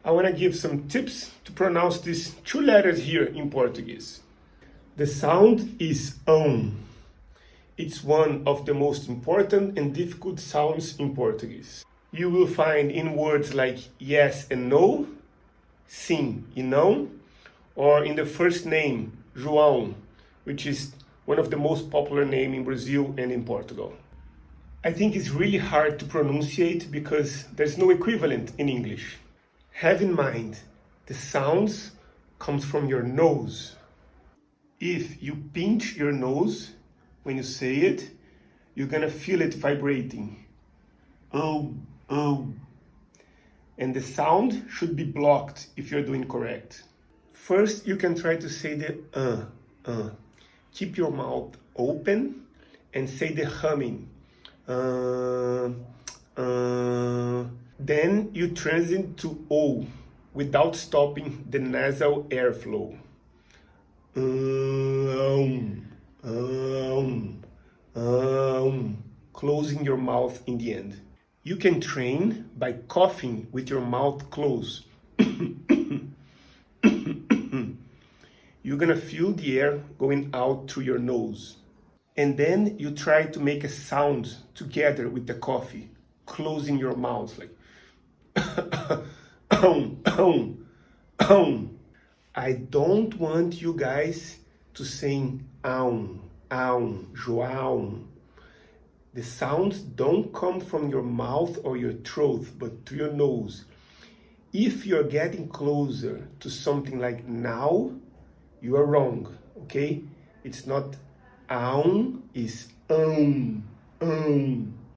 I want to give some tips to pronounce these two letters here in Portuguese. The sound is It's one of the most important and difficult sounds in Portuguese. You will find in words like yes and no, sim e não, or in the first name, Joaum, which is one of the most popular names in Brazil and in Portugal. I think it's really hard to pronunciate because there's no equivalent in English. Have in mind, the sounds comes from your nose. If you pinch your nose when you say it, you're gonna feel it vibrating. Oh. And the sound should be blocked if you're doing correct. First, you can try to say the Keep your mouth open and say the humming. Then you transit to O without stopping the nasal airflow. Closing your mouth in the end. You can train by coughing with your mouth closed. You're gonna feel the air going out through your nose. And then you try to make a sound together with the coffee, closing your mouth like I don't want you guys to sing Joaum. The sounds don't come from your mouth or your throat, but through your nose. If you're getting closer to something like now, you are wrong, okay? It's not it's